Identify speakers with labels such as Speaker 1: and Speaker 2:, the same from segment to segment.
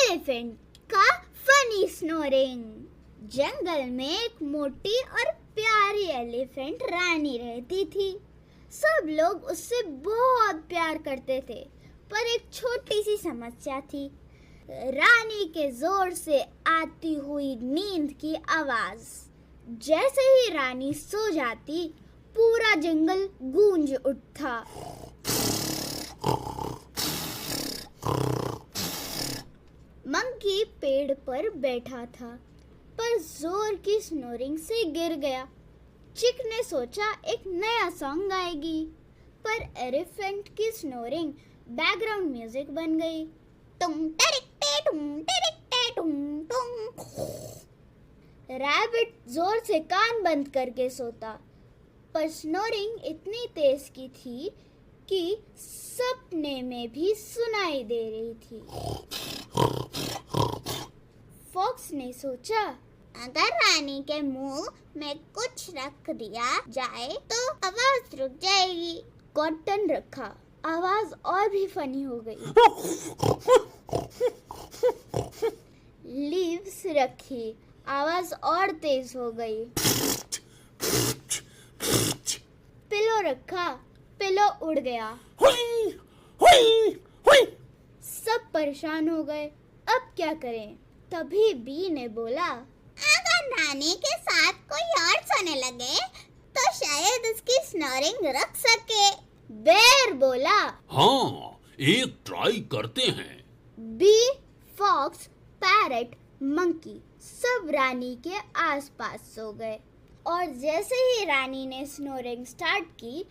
Speaker 1: Elephant का funny snoring. जंगल में एक मोटी और प्यारी एलिफेंट रानी रहती थी। सब लोग उससे बहुत प्यार करते थे, पर एक छोटी सी समस्या थी। रानी के जोर से आती हुई नींद की आवाज। जैसे ही रानी सो जाती, पूरा जंगल गूंज उठता। मंकी पेड़ पर बैठा था, पर जोर की स्नोरिंग से गिर गया। चिक ने सोचा एक नया सॉन्ग गाएगी, पर एलिफेंट की स्नोरिंग बैकग्राउंड म्यूजिक बन गई। टुम टिरिकटे टुम टिरिकटे टुम टुम। रैबिट जोर से कान बंद करके सोता, पर स्नोरिंग इतनी तेज की थी कि सपने में भी सुनाई दे रही थी। फॉक्स ने सोचा, अगर रानी के मुंह में कुछ रख दिया जाए तो आवाज रुक जाएगी। कॉटन रखा, आवाज और भी फनी हो गई। लीव्स रखी, आवाज और तेज हो गई। पिलो रखा, पिलो उड़ गया। सब परेशान हो गए, अब क्या करें? तभी बी ने बोला, अगर रानी के साथ कोई और सोने लगे तो शायद उसकी स्नोरिंग रुक सके। बेर बोला,
Speaker 2: हाँ, एक ट्राई करते हैं।
Speaker 1: बी, फॉक्स, पैरट, मंकी सब रानी के आसपास सो गए, और जैसे ही रानी ने स्नोरिंग स्टार्ट की,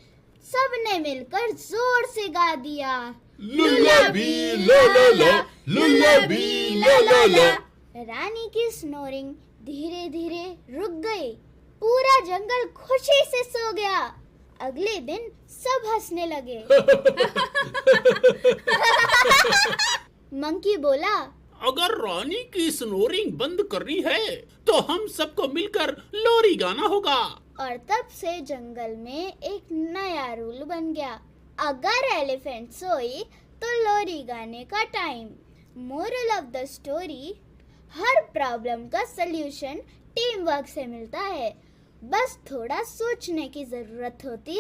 Speaker 1: सबने मिलकर जोर से गा दिया,
Speaker 2: लुल्लाबी ला ला ला, लुल्लाबी ला ला ला।
Speaker 1: रानी की स्नोरिंग धीरे धीरे रुक गई। पूरा जंगल खुशी से सो गया। अगले दिन सब हंसने लगे। मंकी बोला,
Speaker 2: अगर रानी की स्नोरिंग बंद करनी है तो हम सबको मिलकर लोरी गाना होगा।
Speaker 1: और तब से जंगल में एक नया रूल बन गया, अगर एलिफेंट सोई तो लोरी गाने का time. Moral of the story, her problem का सल्यूशन टीम वर्क से मिलता है, बस थोड़ा सोचने की जरूरत होती है।